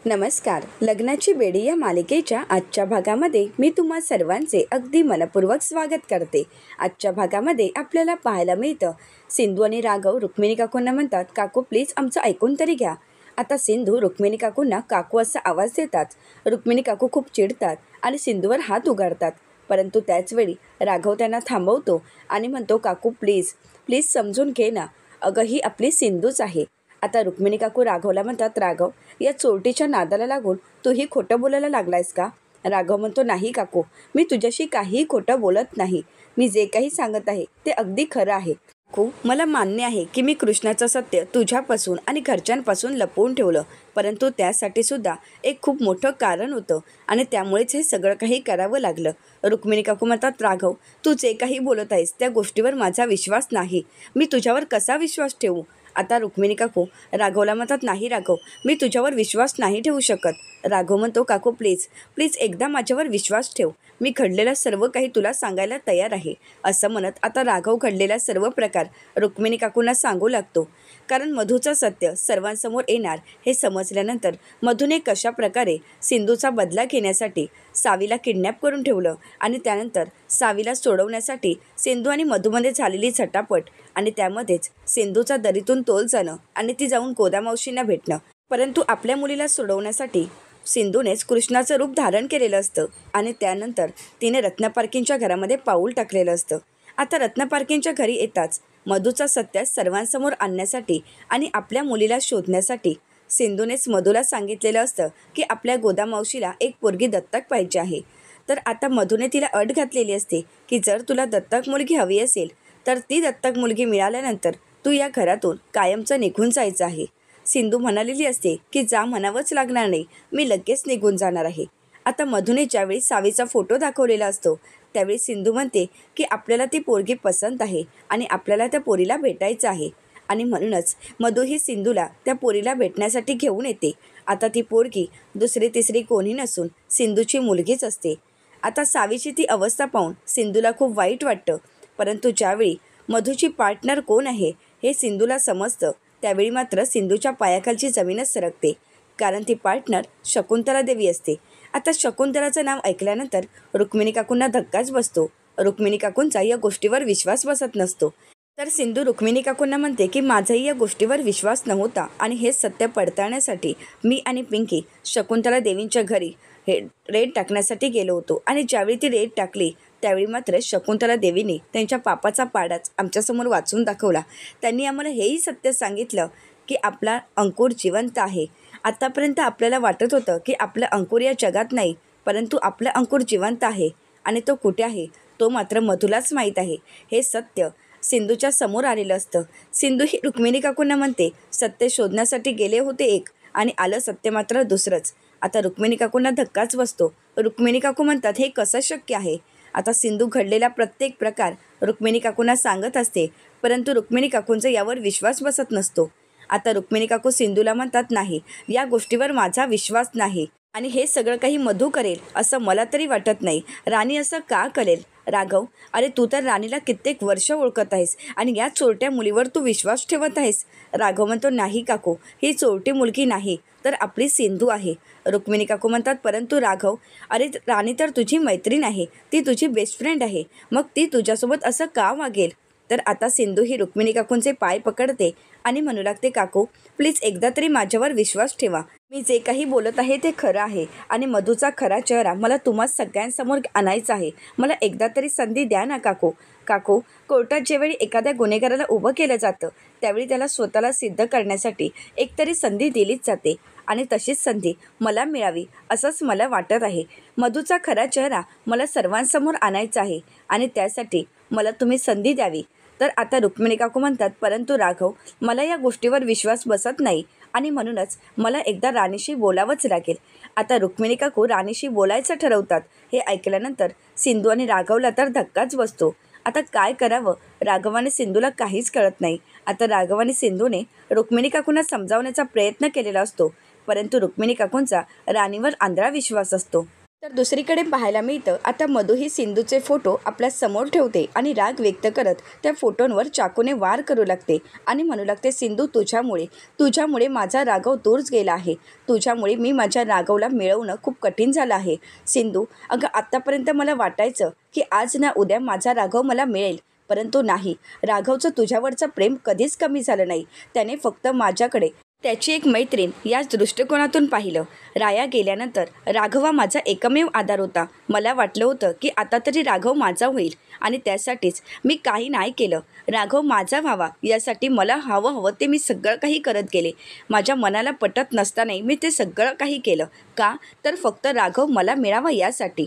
नमस्कार. लग्नाची बेडी या मालिकेच्या आजच्या भागामध्ये मी तुम्हा सर्वांचे अगदी मनपूर्वक स्वागत करते. आजच्या भागामध्ये आपल्याला पाहायला मिळतं, सिंधू आणि राघव रुक्मिणी काकूंना म्हणतात, काकू प्लीज आमचं ऐकून तरी घ्या. आता सिंधू रुक्मिणी काकूंना काकू असा आवाज देतात. रुक्मिणी काकू खूप चिडतात आणि सिंधूवर हात उगारतात. परंतु त्याचवेळी राघव त्यांना थांबवतो आणि म्हणतो, काकू प्लीज प्लीज समजून घे ना, अगं ही आपली सिंधूच आहे. आता रुक्मिणी काकू राघवला म्हणतात, राघव या चोरटीच्या नादाला लागून तूही खोटं बोलायला लागलायस का? राघव म्हणतो, नाही काकू, मी तुझ्याशी काहीही खोटं बोलत नाही. मी जे काही सांगत आहे ते अगदी खरं आहे. काकू, मला मान्य आहे की मी कृष्णाचं सत्य तुझ्यापासून आणि घरच्यांपासून लपवून ठेवलं, परंतु त्यासाठी सुद्धा एक खूप मोठं कारण होतं आणि त्यामुळेच हे सगळं काही करावं लागलं. रुक्मिणी काकू म्हणतात, राघव तू जे काही बोलत आहेस त्या गोष्टीवर माझा विश्वास नाही. मी तुझ्यावर कसा विश्वास ठेवू? आता रुक्मिणी काकू राघवला म्हणतात, नाही राघव, मी तुझ्यावर विश्वास नाही ठेवू शकत. राघव म्हणतो, काकू प्लीज प्लीज एकदा माझ्यावर विश्वास ठेव. मी घडलेलं सर्व काही तुला सांगायला तयार आहे. असं म्हणत आता राघव घडलेला सर्व प्रकार रुक्मिणी काकूंना सांगू लागतो. कारण मधूचं सत्य सर्वांसमोर येणार हे समजल्यानंतर मधूने कशा प्रकारे सिंधूचा बदला घेण्यासाठी सावीला किडनॅप करून ठेवलं आणि त्यानंतर सावीला सोडवण्यासाठी सिंधू आणि मधूमध्ये झालेली झटापट आणि त्यामध्येच सिंधूचा दरीतून तोल जाणं आणि ती जाऊन गोदामावशींना भेटणं. परंतु आपल्या मुलीला सोडवण्यासाठी सिंधूनेच कृष्णाचं रूप धारण केलेलं असतं आणि त्यानंतर तिने रत्नपारखींच्या घरामध्ये पाऊल टाकलेलं असतं. आता रत्नपारखींच्या घरी येताच मधूचा सत्य सर्वांसमोर आणण्यासाठी आणि आपल्या मुलीला शोधण्यासाठी सिंधूनेच मधूला सांगितलेलं असतं की आपल्या गोदामावशीला एक पोरगी दत्तक पाहिजे आहे. तर आता मधूने तिला अट घातलेली असते की जर तुला दत्तक मुलगी हवी असेल तर ती दत्तक मुलगी मिळाल्यानंतर तू या घरातून कायमचं निघून जायचं आहे. सिंधू म्हणालेली असते की जा म्हणावंच लागणार नाही, मी लगेच निघून जाणार आहे. आता मधूने ज्यावेळी सावीचा फोटो दाखवलेला असतो त्यावेळी सिंधू म्हणते की आपल्याला ती पोरगी पसंत आहे आणि आपल्याला त्या पोरीला भेटायचं आहे आणि म्हणूनच मधू ही सिंधूला त्या पोरीला भेटण्यासाठी घेऊन येते. आता ती पोरगी दुसरी तिसरी कोणी नसून सिंधूची मुलगीच असते. आता सावीची ती अवस्था पाहून सिंधूला खूप वाईट वाटतं. परंतु ज्यावेळी मधूची पार्टनर कोण आहे हे सिंधूला समजतं त्यावेळी मात्र सिंधूच्या पायाखालची जमीनच सरकते. कारण ती पार्टनर शकुंतला देवी असते. आता शकुंतलाचं नाव ऐकल्यानंतर रुक्मिणी काकूंना धक्काच बसतो. रुक्मिणी काकूंचा या गोष्टीवर विश्वास बसत नसतो. तर सिंधू रुक्मिणी काकूंना म्हणते की माझाही या गोष्टीवर विश्वास नव्हता आणि हे सत्य पडताळण्यासाठी मी आणि पिंकी शकुंतला देवींच्या घरी हे रेड टाकण्यासाठी गेलो होतो आणि ज्यावेळी ती रेड टाकली त्यावेळी मात्र शकुंतला देवीने त्यांच्या पापाचा पाडाच आमच्यासमोर वाचून दाखवला. त्यांनी आम्हाला हेही सत्य सांगितलं की आपला अंकुर जिवंत आहे. आतापर्यंत आपल्याला वाटत होतं की आपलं अंकुर या जगात नाही, परंतु आपलं अंकुर जिवंत आहे आणि तो कुठे आहे तो मात्र मधूलाच माहीत आहे. हे सत्य सिंधूच्या समोर आलेलं असतं. सिंधू ही रुक्मिणी काकूंना म्हणते, सत्य शोधण्यासाठी गेले होते एक आणि आलं सत्य मात्र दुसरंच. आता रुक्मिणी काकूंना धक्काच बसतो. रुक्मिणी काकू म्हणतात, हे कसं शक्य आहे? आता सिंधू घडलेला प्रत्येक प्रकार रुक्मिणी काकूंना सांगत असते, परंतु रुक्मिणी काकूंचा यावर विश्वास बसत नसतो. आता रुक्मिणी काकू सिंधूला म्हणतात, नाही, या गोष्टीवर माझा विश्वास नाही आणि हे सगळं काही मधू करेल असं मला तरी वाटत नाही. राणी असं का करेल? राघव, अरे तू तर राणीला कित्येक वर्ष ओळखत आहेस आणि या चोरट्या मुलीवर तू विश्वास ठेवत आहेस. राघव म्हणतो, नाही काकू, ही चोरटी मुलगी नाही तर आपली सिंधू आहे. रुक्मिणी काकू म्हणतात, परंतु राघव, अरे राणी तर तुझी मैत्रीण आहे, ती तुझी बेस्ट फ्रेंड आहे, मग ती तुझ्यासोबत असं का वागेल? तर आता सिंधू ही रुक्मिणी काकूंचे पाय पकडते आणि म्हणू लागते, काकू प्लीज एकदा तरी माझ्यावर विश्वास ठेवा. मी जे काही बोलत आहे ते खरं आहे आणि मधूचा खरा चेहरा मला तुम्हा सगळ्यांसमोर आणायचा आहे. मला एकदा तरी संधी द्या ना काकू. काकू, कोर्टात ज्यावेळी एखाद्या गुन्हेगाराला उभं केलं जातं त्यावेळी त्याला स्वतःला सिद्ध करण्यासाठी एकतरी संधी दिलीच जाते आणि तशीच संधी मला मिळावी असंच मला वाटत आहे. मधूचा खरा चेहरा मला सर्वांसमोर आणायचा आहे आणि त्यासाठी मला तुम्ही संधी द्यावी. तर आता रुक्मिणी काकू म्हणतात, परंतु राघव, मला या गोष्टीवर विश्वास बसत नाही आणि म्हणूनच मला एकदा राणीशी बोलावंच लागेल. आता रुक्मिणी काकू राणीशी बोलायचं ठरवतात. हे ऐकल्यानंतर सिंधू आणि राघवला तर धक्काच बसतो. आता काय करावं? राघव आणि सिंधूला काहीच कळत नाही. आता राघव आणि सिंधूने रुक्मिणी काकूंना समजावण्याचा प्रयत्न केलेला असतो, परंतु रुक्मिणी काकूंचा राणीवर आंधळा विश्वास असतो. तर दुसरीकडे पाहायला मिळतं आता मधू ही सिंधूचे फोटो आपल्या समोर ठेवते आणि राग व्यक्त करत त्या फोटोंवर चाकूने वार करू लागते आणि म्हणू लागते, सिंधू तुझ्यामुळे माझा राघव दूरच गेला आहे. तुझ्यामुळे मी माझ्या राघवला मिळवणं खूप कठीण झालं आहे. सिंधू, अगं आत्तापर्यंत मला वाटायचं की आज ना उद्या माझा राघव मला मिळेल, परंतु नाही. राघवचं तुझ्यावरचं प्रेम कधीच कमी झालं नाही. त्याने फक्त माझ्याकडे त्याची एक मैत्रीण याच दृष्टिकोनातून पाहिलं. राया गेल्यानंतर राघव हा माझा एकमेव आधार होता. मला वाटलं होतं की आता तरी राघव माझा होईल आणि त्यासाठीच मी काही नाही केलं. राघव माझा व्हावा यासाठी मला हवं ते मी सगळं काही करत गेले. माझ्या मनाला पटत नसतानाही मी ते सगळं काही केलं. का? तर फक्त राघव मला मिळावा यासाठी.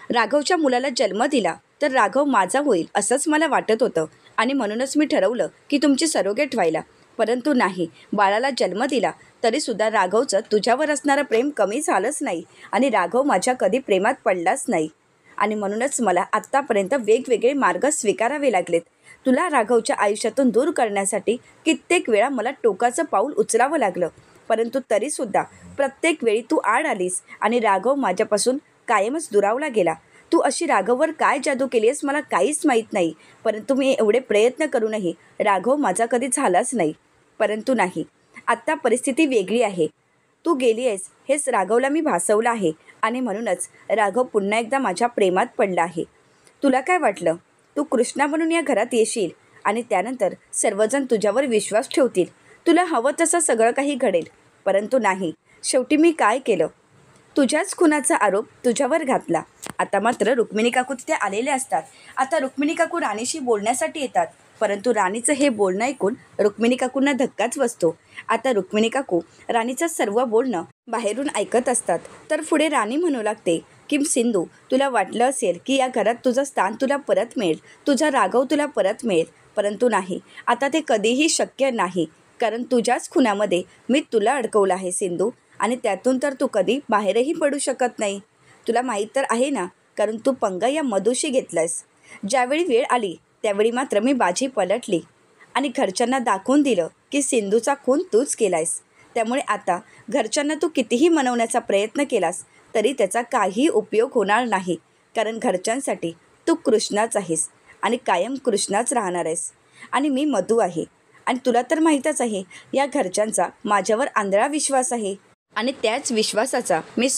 राघवच्या मुलाला जन्म दिला तर राघव माझा होईल असंच मला वाटत होतं आणि म्हणूनच मी ठरवलं की तुमची सरोगेट व्हायला. परंतु नाही, बाळाला जन्म दिला तरीसुद्धा राघवचं तुझ्यावर असणारं प्रेम कमी झालंच नाही आणि राघव माझ्या कधी प्रेमात पडलाच नाही. आणि म्हणूनच मला आत्तापर्यंत वेगवेगळे मार्ग स्वीकारावे लागलेत. तुला राघवच्या आयुष्यातून दूर करण्यासाठी कित्येक वेळा मला टोकाचं पाऊल उचलावं लागलं, परंतु तरीसुद्धा प्रत्येक वेळी तू आड आलीस आणि राघव माझ्यापासून कायमच दुरावला गेला. तू अशी राघववर काय जादू केली आहेस मला काहीच माहीत नाही, परंतु मी एवढे प्रयत्न करूनही राघव माझा कधी झालाच नाही. परंतु नाही, आत्ता परिस्थिती वेगळी आहे. तू गेली आहेस हेच राघवला मी भासवलं आहे आणि म्हणूनच राघव पुन्हा एकदा माझ्या प्रेमात पडला आहे. तुला काय वाटलं, तू कृष्णा म्हणून या घरात येशील आणि त्यानंतर सर्वजण तुझ्यावर विश्वास ठेवतील, तुला हवं तसं सगळं काही घडेल. परंतु नाही, शेवटी मी काय केलं, तुझ्याच खुनाचा आरोप तुझ्यावर घातला. आता मात्र रुक्मिणी काकू तिथे आलेले असतात. आता रुक्मिणी काकू राणीशी बोलण्यासाठी येतात, परंतु राणीचं हे बोलणं ऐकून रुक्मिणी काकूंना धक्काच बसतो. आता रुक्मिणी काकू राणीचं सर्व बोलणं बाहेरून ऐकत असतात. तर पुढे राणी म्हणू लागते की सिंधू, तुला वाटलं असेल की या घरात तुझं स्थान तुला परत मिळेल, तुझा राघव तुला परत मिळेल, परंतु नाही, आता ते कधीही शक्य नाही. कारण तुझ्याच खुनामध्ये मी तुला अडकवलं आहे सिंधू, आणि त्यातून तर तू कधी बाहेरही पडू शकत नाही. तुला माहीत तर आहे ना, कारण तू पंगा या मधूशी घेतलायस. ज्यावेळी वेळ आली त्यावेळी मात्र मी बाजी पलटली आणि घरच्यांना दाखवून दिलं की सिंधूचा खून तूच केलायस. त्यामुळे आता घरच्यांना तू कितीही मनवण्याचा प्रयत्न केलास तरी त्याचा काही उपयोग होणार नाही, कारण घरच्यांसाठी तू कृष्णाच आहेस आणि कायम कृष्णाच राहणार आहेस. आणि मी मधू आहे आणि तुला तर माहीतच आहे या घरच्यांचा माझ्यावर आंधळा विश्वास आहे आणि त्याच विश्वासाचा मी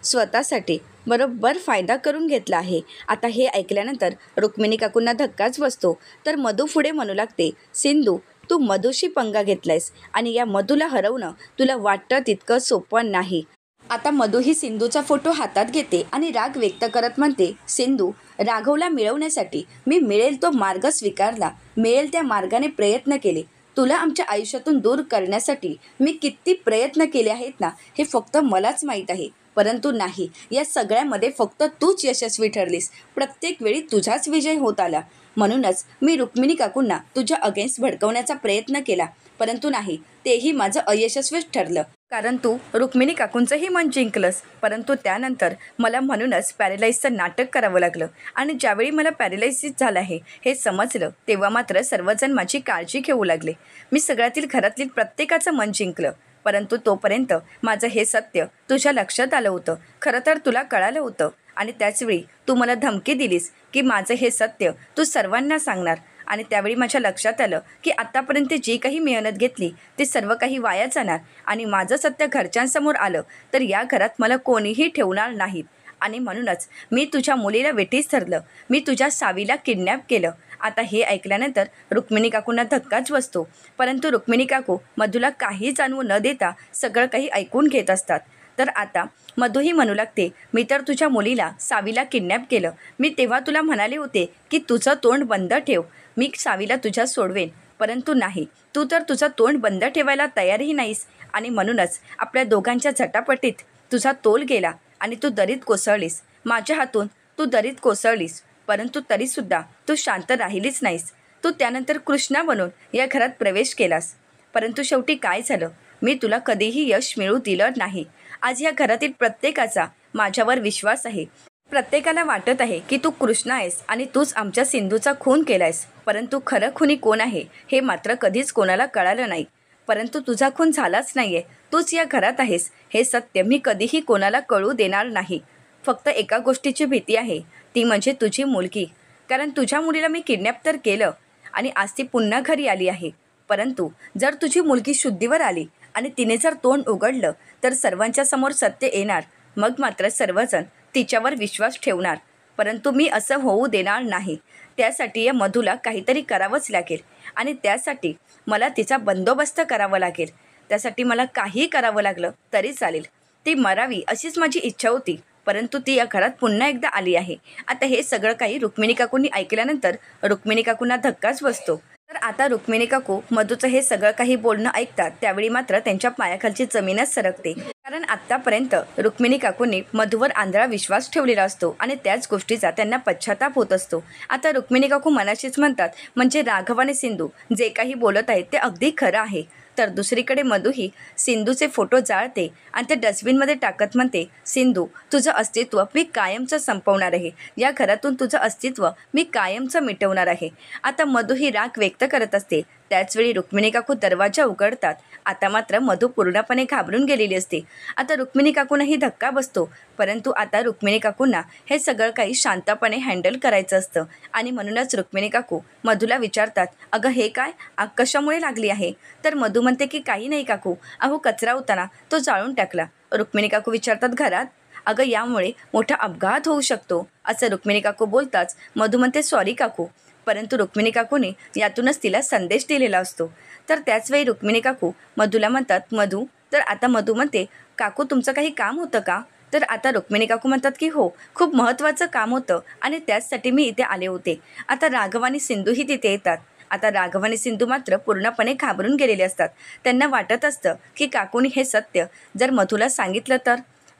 स्वतःसाठी बरोबर फायदा करून घेतला आहे. आता हे ऐकल्यानंतर रुक्मिणी काकूंना धक्काच बसतो. तर मधू पुढे म्हणू लागते, सिंधू, तू मधूशी पंगा घेतलायस आणि या मधूला हरवणं तुला वाटतं तितकं सोपं नाही. आता मधू ही सिंधूचा फोटो हातात घेते आणि राग व्यक्त करत म्हणते, सिंधू, राघवला मिळवण्यासाठी मी मिळेल तो मार्ग स्वीकारला, मिळेल त्या मार्गाने प्रयत्न केले. तुला आमच्या आयुष्यातून दूर करण्यासाठी मी किती प्रयत्न केले आहेत ना, हे फक्त मलाच माहीत आहे. परंतु नाही, या सगळ्यामध्ये फक्त तूच यशस्वी ठरलीस. प्रत्येक वेळी तुझाच विजय होत आला. म्हणूनच मी रुक्मिणी काकूंना तुझ्या अगेन्स्ट भडकवण्याचा प्रयत्न केला, परंतु नाही, तेही माझं अयशस्वीच ठरलं. कारण तू रुक्मिणी काकूंचंही मन जिंकलंस, परंतु त्यानंतर मला म्हणूनच पॅरालाइजचं नाटक करावं लागलं. आणि ज्यावेळी मला पॅरालाइसिस झालं आहे हे समजलं तेव्हा मात्र सर्वजण माझी काळजी घेऊ लागले. मी सगळ्यातील घरातील प्रत्येकाचं मन जिंकलं, परंतु तोपर्यंत माझं हे सत्य तुझ्या लक्षात आलं होतं. खरं तर तुला कळालं होतं आणि त्याचवेळी तू मला धमकी दिलीस की माझं हे सत्य तू सर्वांना सांगणार. आणि त्यावेळी माझ्या लक्षात आलं की आत्तापर्यंत जी काही मेहनत घेतली ते सर्व काही वाया जाणार आणि माझं सत्य घरच्यांसमोर आलं तर या घरात मला कोणीही ठेवणार नाहीत. आणि म्हणूनच मी तुझ्या मुलीला वेठीस धरलं, मी तुझ्या सावीला किडनॅप केलं. आता हे ऐकल्यानंतर रुक्मिणी काकूंना धक्काच बसतो, परंतु रुक्मिणी काकू मधूला काही जाणवू न देता सगळं काही ऐकून घेत असतात. तर आता मधूही म्हणू लागते, मी तर तुझ्या मुलीला सावीला किडनॅप केलं. मी तेव्हा तुला म्हणाले होते की तुझं तोंड बंद ठेव, मी सावीला तुझ्या सोडवेन, परंतु नाही, तू तर तुझं तोंड बंद ठेवायला तयारही नाहीस. आणि म्हणूनच आपल्या दोघांच्या झटापटीत तुझा तोल गेला आणि तू दरीत कोसळलीस. माझ्या हातून तू दरीत कोसळलीस, परंतु तरीसुद्धा तू शांत राहिलीच नाहीस. तू त्यानंतर कृष्णा बनून या घरात प्रवेश केलास, परंतु शेवटी काय झालं, मी तुला कधीही यश मिळू दिलं नाही. आज या घरातील प्रत्येकाचा माझ्यावर विश्वास आहे. प्रत्येकाला वाटत आहे की तू कृष्णा आहेस आणि तूच आमच्या सिंधूचा खून केलायस, परंतु खरं खुनी कोण आहे हे मात्र कधीच कोणाला कळालं नाही. परंतु तुझा खून झालाच नाही आहे, तूच या घरात आहेस हे सत्य मी कधीही कोणाला कळू देणार नाही. फक्त एका गोष्टीची भीती आहे, ती म्हणजे तुझी मुलगी. कारण तुझ्या मुलीला मी किडनॅप तर केलं आणि आज ती पुन्हा घरी आली आहे. परंतु जर तुझी मुलगी शुद्धीवर आली आणि तिने जर तोंड उघडलं तर सर्वांच्या समोर सत्य येणार. मग मात्र सर्वजण तिच्यावर विश्वास ठेवणार. परंतु मी असं होऊ देणार नाही. त्यासाठी या मधूला काहीतरी करावंच लागेल आणि त्यासाठी मला तिचा बंदोबस्त करावा लागेल. त्यासाठी मला काहीही करावं लागलं तरी चालेल. ती मरावी अशीच माझी इच्छा होती, परंतु ती या घरात पुन्हा एकदा आली आहे. आता हे सगळं काही रुक्मिणी काकूंनी ऐकल्यानंतर रुक्मिणी काकूंना धक्काच बसतो. तर आता रुक्मिणी काकू मधूचं हे सगळं काही बोलणं ऐकतात. त्यावेळी मात्र त्यांच्या पायाखालची जमीनच सरकते. कारण आत्तापर्यंत रुक्मिणी काकूंनी मधूवर आंधळा विश्वास ठेवलेला असतो आणि त्याच गोष्टीचा त्यांना पश्चाताप होत असतो. आता रुक्मिणी काकू मनाशीच म्हणतात, म्हणजे राघव आणि सिंधू जे काही बोलत आहेत ते अगदी खरं आहे. तर दुसरीकडे मधूही सिंधूचे फोटो जाळते आणि ते डस्टबिनमध्ये टाकत म्हणते, सिंधू तुझं अस्तित्व मी कायमचं संपवणार आहे. या घरातून तुझं अस्तित्व मी कायमचं मिटवणार आहे. आता मधूही राग व्यक्त करत असते. त्याचवेळी रुक्मिणी काकू दरवाजा उघडतात. आता मात्र मधू पूर्णपणे घाबरून गेलेली असते. आता रुक्मिणी काकूंनाही धक्का बसतो. परंतु आता रुक्मिणी काकूंना हे सगळं काही शांतपणे हँडल करायचं असतं आणि म्हणूनच रुक्मिणी काकू मधूला विचारतात, अगं हे काय, आग कशामुळे लागली आहे? तर मधू म्हणते की काही नाही काकू, अहो कचरा होता ना तो जाळून टाकला. रुक्मिणी काकू विचारतात घरात? अगं यामुळे मोठा अपघात होऊ शकतो असं रुक्मिणी काकू बोलताच मधू म्हणते सॉरी काकू. परंतु रुक्मिणी काकूने यातूनच तिला संदेश दिलेला असतो. तर त्याचवेळी रुक्मिणी काकू मधूला म्हणतात, मधू. तर आता मधू म्हणते, काकू तुमचं काही काम होतं का? तर आता रुक्मिणी काकू म्हणतात की हो, खूप महत्त्वाचं काम होतं आणि त्याचसाठी मी इथे आले होते. आता राघव आणि सिंधूही तिथे येतात. आता राघव आणि सिंधू मात्र पूर्णपणे घाबरून गेलेले असतात. त्यांना वाटत असतं की काकूनी हे सत्य जर मधूला सांगितलं तर.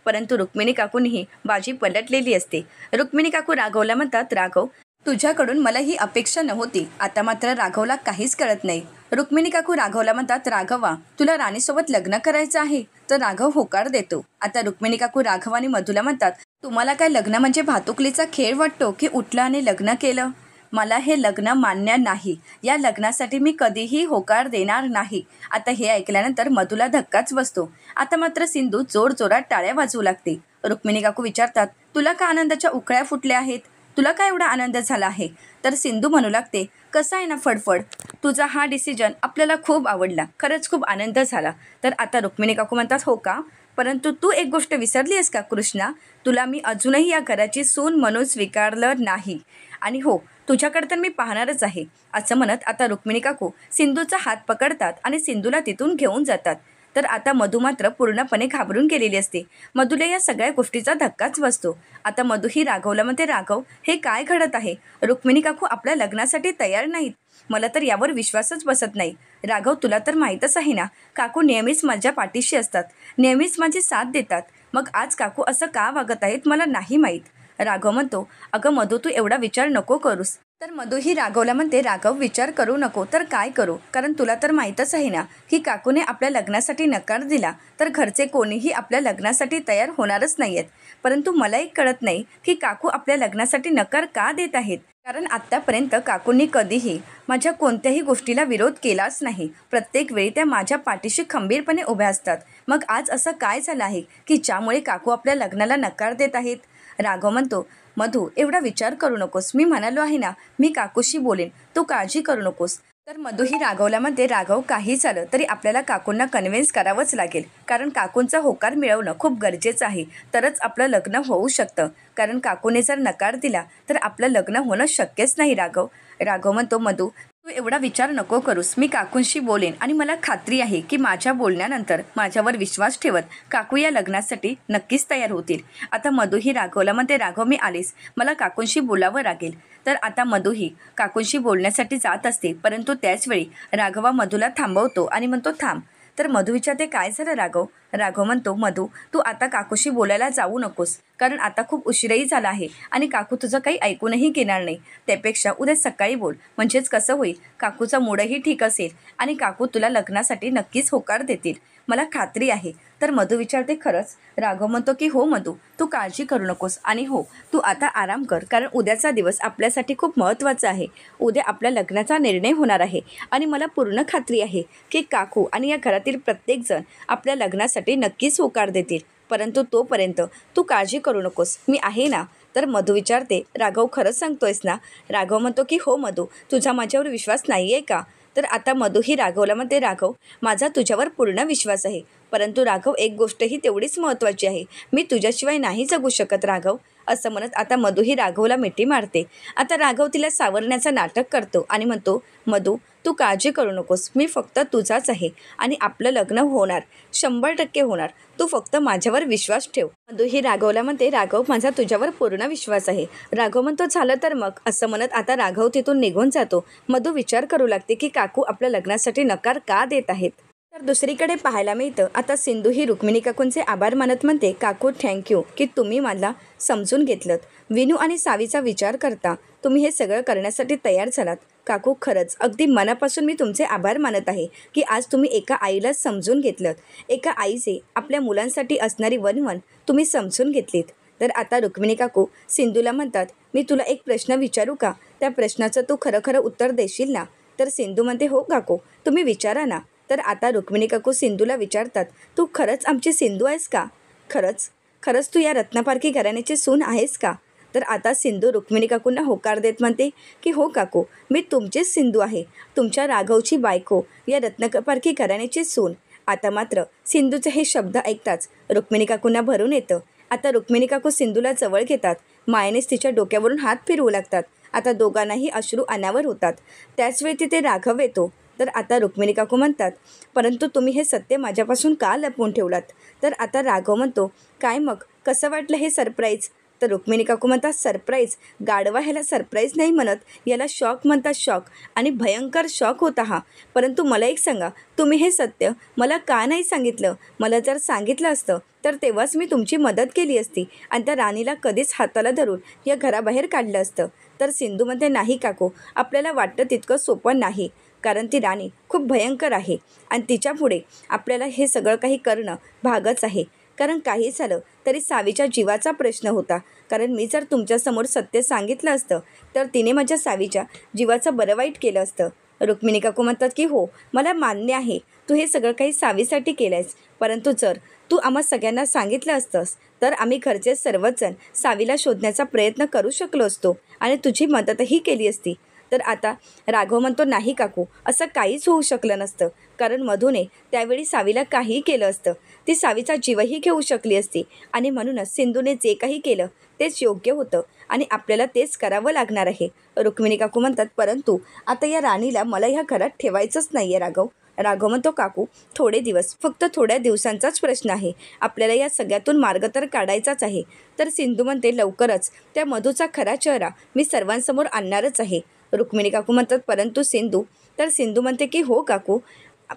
परंतु रुक्मिणी काकूनीही बाजी पलटलेली असते. रुक्मिणी काकू राघवला म्हणतात, राघव तुझ्याकडून मला ही अपेक्षा नव्हती. आता मात्र राघवला काहीच कळत नाही. रुक्मिणी काकू राघवला म्हणतात, राघवा तुला राणीसोबत लग्न करायचं आहे? तर राघव होकार देतो. आता रुक्मिणी काकू राघव आणि मधूला म्हणतात, तुम्हाला काय लग्न म्हणजे भातुकलीचा खेळ वाटतो की उठलं आणि लग्न केलं? मला हे लग्न मान्य नाही. या लग्नासाठी मी कधीही होकार देणार नाही. आता हे ऐकल्यानंतर मधूला धक्काच बसतो. आता मात्र सिंधू जोरजोरात टाळ्या वाजवू लागते. रुक्मिणी काकू विचारतात, तुला का आनंदाच्या उकळ्या फुटल्या आहेत? तुला काय एवढा आनंद झाला आहे? तर सिंधू म्हणू लागते, कसा आहे ना फडफड, तुझा हा डिसिजन आपल्याला खूप आवडला. खरंच खूप आनंद झाला. तर आता रुक्मिणी काकू म्हणतात, हो का? परंतु तू एक गोष्ट विसरली आहेस का कृष्णा? तुला मी अजूनही या घराची सून म्हणून स्वीकारलं नाही. आणि हो, तुझ्याकडे तर मी पाहणारच आहे. असं म्हणत आता रुक्मिणी काकू सिंधूचा हात पकडतात आणि सिंधूला तिथून घेऊन जातात. तर आता मधू मात्र पूर्णपणे घाबरून गेलेली असते. मधूला या सगळ्या गोष्टीचा धक्काच बसतो. आता मधूही राघवला म्हणते, राघव हे काय घडत आहे? रुक्मिणी काकू आपल्या लग्नासाठी तयार नाहीत. मला तर यावर विश्वासच बसत नाही. राघव तुला तर माहीतच आहे ना, काकू नेहमीच माझ्या पाठीशी असतात, नेहमीच माझी साथ देतात. मग आज काकू असं का वागत आहेत मला नाही माहीत. राघव म्हणतो, अगं मधू तू एवढा विचार नको करूस. तर मधूही राघवला म्हणते, राघव विचार करू नको तर काय करू? कारण तुला तर माहीतच आहे ना की काकूने आपल्या लग्नासाठी नकार दिला तर घरचे कोणीही आपल्या लग्नासाठी तयार होणारच नाही आहेत. परंतु मला एक कळत नाही की काकू आपल्या लग्नासाठी नकार का देत आहेत. कारण आत्तापर्यंत काकूंनी कधीही माझ्या कोणत्याही गोष्टीला विरोध केलाच नाही. प्रत्येक वेळी त्या माझ्या पाठीशी खंबीरपणे उभ्या असतात. मग आज असं काय झालं आहे की ज्यामुळे काकू आपल्या लग्नाला नकार देत आहेत? राघव म्हणतो, मधू एवढा विचार करू नकोस. मी म्हणालो आहे ना, मी काकूशी बोलेन, तू काळजी करू नकोस. तर मधूही राघवला म्हणते, राघव काही झालं तरी आपल्याला काकूंना कन्व्हिन्स करावंच लागेल. कारण काकूंचा होकार मिळवणं खूप गरजेचं आहे. तरच आपलं लग्न होऊ शकतं. कारण काकूने जर नकार दिला तर आपलं लग्न होणं शक्यच नाही. राघव म्हणतो, मधू तू एवढा विचार नको करूस. मी काकूंशी बोलेन आणि मला खात्री आहे की माझ्या बोलण्यानंतर माझ्यावर विश्वास ठेवत काकू या लग्नासाठी नक्कीच तयार होतील. आता मधूही राघवला म्हणते, राघव मी आलीस, मला काकूंशी बोलावं लागेल. तर आता मधूही काकूंशी बोलण्यासाठी जात असते. परंतु त्याचवेळी राघवा मधूला थांबवतो आणि म्हणतो, थांब. तर मधू विचारते, काय झालं राघव? राघव म्हणतो, मधू तू आता काकूशी बोलायला जाऊ नकोस. कारण आता खूप उशीरही झाला आहे आणि काकू तुझं काही ऐकूनही घेणार नाही. त्यापेक्षा उद्या सकाळी बोल, म्हणजेच कसं होईल, काकूचा मूडही ठीक असेल आणि काकू तुला लग्नासाठी नक्कीच होकार देतील. मला खात्री आहे. तर मधू विचारते, खरंच? राघव म्हणतो की हो मधू, तू काळजी करू नकोस आणि हो, तू आता आराम कर, कारण उद्याचा दिवस आपल्यासाठी खूप महत्त्वाचा आहे. उद्या आपल्या लग्नाचा निर्णय होणार आहे आणि मला पूर्ण खात्री आहे की काकू आणि या घरातील प्रत्येकजण आपल्या लग्नासाठी नक्कीच होकार देतील. परंतु तोपर्यंत तू काळजी करू नकोस, मी आहे ना. तर मधू विचारते, राघव खरंच सांगतोयस ना? राघव म्हणतो की हो मधू, तुझा माझ्यावर विश्वास नाही आहे का? तर आता मधू ही राघवला म्हणते, राघव माझा तुझ्यावर पूर्ण विश्वास आहे, परंतु राघव एक गोष्ट ही तेवढीच महत्त्वाची आहे, मी तुझ्याशिवाय नाही जगू शकत राघव. असं म्हणत आता मधू ही राघवला मिठी मारते. आता राघव तिला सावरण्याचं नाटक करतो आणि म्हणतो, मधू तू काळजी करू नकोस, मी फक्त तुझाच आहे आणि आपलं लग्न होणार, 100% होणार. तू फक्त माझ्यावर विश्वास ठेव. मधू ही राघवला म्हणते, राघव माझा तुझ्यावर पूर्ण विश्वास आहे. राघव म्हणतो, झालं तर मग. असं म्हणत आता राघव तिथून निघून जातो. मधू विचार करू लागते की काकू आपल्या लग्नासाठी नकार का देत आहेत. तर दुसरीकडे पाहायला मिळतं, आता सिंधू ही रुक्मिणी काकूंचे आभार मानत म्हणते, काकू थँक्यू की तुम्ही मला समजून घेतलंत. विनू आणि सावीचा विचार करता तुम्ही हे सगळं करण्यासाठी तयार झालात. काकू खरंच अगदी मनापासून मी तुमचे आभार मानत आहे की आज तुम्ही एका आईला समजून घेतलंत. एका आईचे आपल्या मुलांसाठी असणारी वणवण तुम्ही समजून घेतलीत. तर आता रुक्मिणी काकू सिंधूला म्हणतात, मी तुला एक प्रश्न विचारू का? त्या प्रश्नाचं तू खरं खरं उत्तर देशील ना? तर सिंधू म्हणते, हो काकू तुम्ही विचारा ना. तर आता रुक्मिणी काकू सिंधूला विचारतात, तू खरंच आमची सिंधू आहेस का? खरंच खरंच तू या रत्नापारखी घराण्याची सून आहेस का? तर आता सिंधू रुक्मिणी काकूंना होकार देत म्हणते की हो काकू, मी तुमचीच सिंधू आहे, तुमच्या राघवची बायको, या रत्नापारखी घराण्याची सून. आता मात्र सिंधूचे हे शब्द ऐकताच रुक्मिणी काकूंना भरून येतं. आता रुक्मिणी काकू सिंधूला जवळ घेतात, मायेनेच तिच्या डोक्यावरून हात फिरवू लागतात. आता दोघांनाही अश्रू अनावर होतात. त्याचवेळी तिथे राघव येतो. तर आता रुक्मिणी काकू म्हणतात, परंतु तुम्ही हे सत्य माझ्यापासून का लपवून ठेवलात? तर आता राघव म्हणतो, काय मग कसं वाटलं हे सरप्राईज? तर रुक्मिणी काकू म्हणतात, सरप्राईज? गाढवा ह्याला सरप्राईज नाही म्हणत, याला शॉक म्हणतात, शॉक. आणि भयंकर शॉक होता हा. परंतु मला एक सांगा, तुम्ही हे सत्य मला का नाही सांगितलं? मला जर सांगितलं असतं तर तेव्हाच मी तुमची मदत केली असती आणि त्या राणीला कधीच हाताला धरून या घराबाहेर काढलं असतं. तर सिंधू म्हणते, नाही काकू, आपल्याला वाटतं तितकं सोपं नाही, कारण ती राणी खूप भयंकर आहे आणि तिच्यापुढे आपल्याला हे सगळं काही करणं भागच आहे. कारण काही झालं तरी सावीच्या जीवाचा प्रश्न होता. कारण मी जर तुमच्यासमोर सत्य सांगितलं असतं तर तिने माझ्या सावीच्या जीवाचं बरं वाईट केलं असतं. रुक्मिणी काकू म्हणतात की हो, मला मान्य आहे तू हे सगळं काही सावीसाठी केलं आहेस, परंतु जर तू आम्हा सगळ्यांना सांगितलं असतंस तर आम्ही घरचे सर्वच जण सावीला शोधण्याचा प्रयत्न करू शकलो असतो आणि तुझी मदतही केली असती. तर आता राघव म्हणतो, नाही काकू, असं काहीच होऊ शकलं नसतं, कारण मधूने त्यावेळी सावीला काहीही केलं असतं, ती सावीचा जीवही घेऊ शकली असती आणि म्हणूनच सिंधूने जे काही केलं तेच योग्य होतं आणि आपल्याला तेच करावं लागणार आहे. रुक्मिणी काकू म्हणतात, परंतु आता या राणीला मला ह्या घरात ठेवायचंच नाही आहे राघव. राघव म्हणतो, काकू थोडे दिवस, फक्त थोड्या दिवसांचाच प्रश्न आहे, आपल्याला या सगळ्यातून मार्ग तर काढायचाच आहे. तर सिंधू म्हणते, लवकरच त्या मधूचा खरा चेहरा मी सर्वांसमोर आणणारच आहे. रुक्मिणी काकू म्हणतात, परंतु सिंधू. तर सिंधू म्हणते की हो काकू,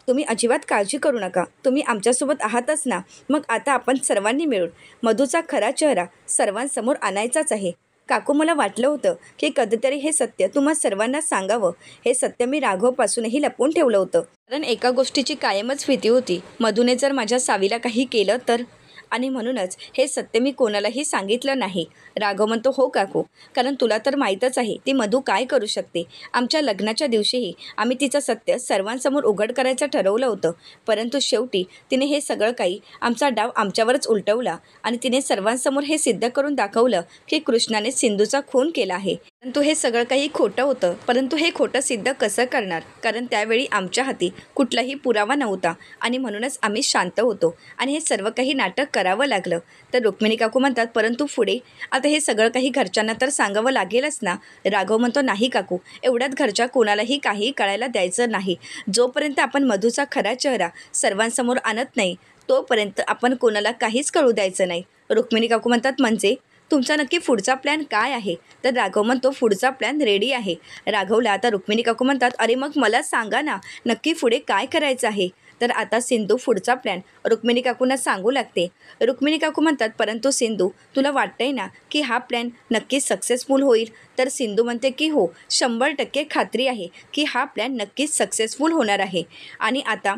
तुम्ही अजिबात काळजी करू नका, तुम्ही आमच्यासोबत आहातच ना. मग आता आपण सर्वांनी मिळून मधूचा खरा चेहरा सर्वांसमोर आणायचाच आहे. काकू मला वाटलं होतं की कधीतरी हे सत्य तुम्हा सर्वांना सांगावं. हे सत्य मी राघवपासूनही लपवून ठेवलं होतं, कारण एका गोष्टीची कायमच भीती होती, मधूने जर माझ्या सावीला काही केलं तर. आणि म्हणूनच हे सत्य मी कोणालाही सांगितलं नाही. राघव म्हणतो, हो काकू, कारण तुला तर माहीतच आहे ती मधू काय करू शकते. आमच्या लग्नाच्या दिवशीही आम्ही तिचं सत्य सर्वांसमोर उघड करायचं ठरवलं होतं, परंतु शेवटी तिने हे सगळं काही आमचा डाव आमच्यावरच उलटवला आणि तिने सर्वांसमोर हे सिद्ध करून दाखवलं की कृष्णाने सिंधूचा खून केला आहे. परंतु हे सगळं काही खोटं होतं. परंतु हे खोटं सिद्ध कसं करणार, कारण त्यावेळी आमच्या हाती कुठलाही पुरावा नव्हता आणि म्हणूनच आम्ही शांत होतो आणि हे सर्व काही नाटक करावं लागलं. तर रुक्मिणी काकू म्हणतात, परंतु पुढे आता हे सगळं काही घरच्यांना तर सांगावं लागेलच ना. राघव म्हणतो, नाही काकू, एवढ्यात घरच्या कोणालाही काही कळायला द्यायचं नाही. जोपर्यंत आपण मधूचा खरा चेहरा सर्वांसमोर आणत नाही तोपर्यंत आपण कोणाला काहीच कळू द्यायचं नाही. रुक्मिणी काकू म्हणतात, म्हणजे तुमचा नक्की पुढचा प्लॅन काय आहे? तर राघव म्हणतो, पुढचा प्लॅन रेडी आहे. राघवला आता रुक्मिणी काकू म्हणतात, अरे मग मला सांगा ना, नक्की पुढे काय करायचं आहे? तर आता सिंधू पुढचा प्लॅन रुक्मिणी काकूंना सांगू लागते. रुक्मिणी काकू म्हणतात, परंतु सिंधू, तुला वाटतंय ना की हा प्लॅन नक्कीच सक्सेसफुल होईल? तर सिंधू म्हणते की हो, 100% खात्री आहे की हा प्लॅन नक्कीच सक्सेसफुल होणार आहे. आणि आता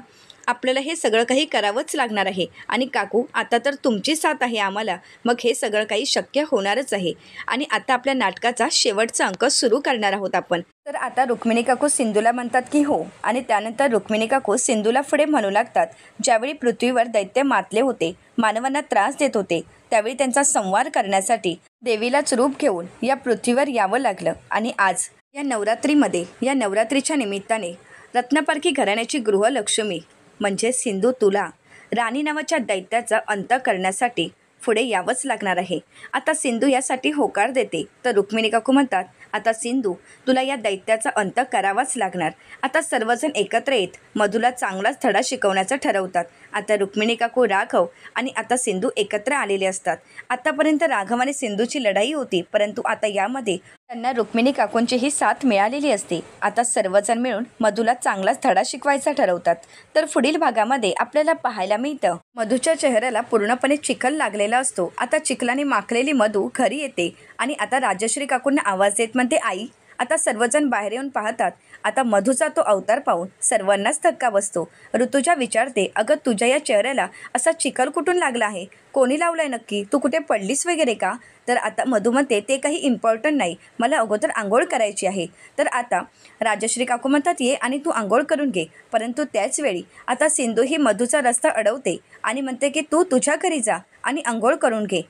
आपल्याला हे सगळं काही करावंच लागणार आहे आणि काकू आता तर तुमची साथ आहे आम्हाला, मग हे सगळं काही शक्य होणारच आहे. आणि आता आपल्या नाटकाचा शेवटचा अंक सुरू करणार आहोत आपण. तर आता रुक्मिणी काकू सिंधूला म्हणतात की हो, आणि त्यानंतर रुक्मिणी काकू सिंधूला पुढे म्हणू लागतात, ज्यावेळी पृथ्वीवर दैत्य मातले होते, मानवांना त्रास देत होते, त्यावेळी त्यांचा संहार करण्यासाठी देवीलाच रूप घेऊन या पृथ्वीवर यावं लागलं. आणि आज या नवरात्रीमध्ये, या नवरात्रीच्या निमित्ताने रत्नपारखी घराण्याची गृहलक्ष्मी म्हणजे सिंधू तुला राणी नावाच्या दैत्याचा अंत करण्यासाठी पुढे यावंच लागणार आहे. आता सिंधू यासाठी होकार देते, तर रुक्मिणी काकू म्हणतात, आता सिंधू तुला या दैत्याचा अंत करावाच लागणार. आता सर्वजण एकत्र येत मधूला चांगलाच धडा शिकवण्याचं ठरवतात. आता रुक्मिणी काकू, राघव आणि आता सिंधू एकत्र आलेले असतात. आतापर्यंत राघव आणि सिंधूची लढाई होती, परंतु आता यामध्ये त्यांना रुक्मिणी काकूंची ही साथ मिळालेली असते. आता सर्वजण मिळून मधूला चांगलाच धडा शिकवायचा ठरवतात. तर पुढील भागामध्ये आपल्याला पाहायला मिळतं, मधूच्या चेहऱ्याला पूर्णपणे चिखल लागलेला असतो. आता चिखलाने माखलेली मधू घरी येते आणि आता राजश्री काकूंना आवाज देत म्हणते, आई. आता सर्वजण बाहेर येऊन पाहतात. आता मधूचा तो अवतार पाहून सर्वांनाच धक्का बसतो. ऋतुजा विचारते, अगं तुझ्या या चेहऱ्याला असा चिखल कुठून लागला आहे? कोणी लावलाय नक्की? तू कुठे पडलीस वगैरे का? तर आता मधू म्हणते, ते काही इम्पॉर्टंट नाही, मला अगोदर आंघोळ करायची आहे. तर आता राजश्री काकू म्हणतात, ये आणि तू आंघोळ करून घे. परंतु त्याचवेळी आता सिंधू ही मधूचा रस्ता अडवते आणि म्हणते की तू तुझ्या घरी जा आणि आंघोळ करून घे.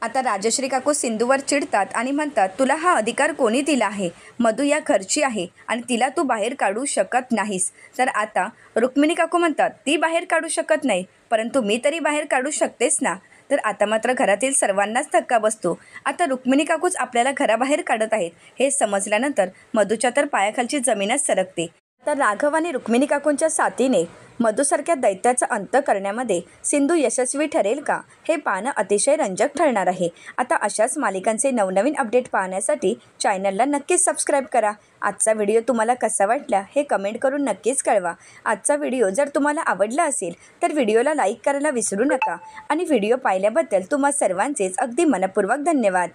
आता राजश्री काकू सिंधूवर चिडतात आणि म्हणतात, तुला हा अधिकार कोणी दिला आहे? मधू या घरची आहे आणि तिला तू बाहेर काढू शकत नाहीस. तर आता रुक्मिणी काकू म्हणतात, ती बाहेर काढू शकत नाही, परंतु मी तरी बाहेर काढू शकतेस ना. तर आता मात्र घरातील सर्वांनाच धक्का बसतो. आता रुक्मिणी काकूच आपल्याला घराबाहेर काढत आहेत हे समजल्यानंतर मधूच्या तर पायाखालची जमीनच सरकते. तर राघव आणि रुक्मिणी काकूंच्या साथीने मधूसारख्या दैत्याचा अंत करण्यामध्ये सिंधू यशस्वी ठरेल का, हे पाहणं अतिशय रंजक ठरणार आहे. आता अशाच मालिकांचे नवनवीन अपडेट पाहण्यासाठी चॅनलला नक्कीच सबस्क्राईब करा. आजचा व्हिडिओ तुम्हाला कसा वाटला हे कमेंट करून नक्कीच कळवा. आजचा व्हिडिओ जर तुम्हाला आवडला असेल तर व्हिडिओला लाईक करायला विसरू नका. आणि व्हिडिओ पाहिल्याबद्दल तुम्हा सर्वांचेच अगदी मनपूर्वक धन्यवाद.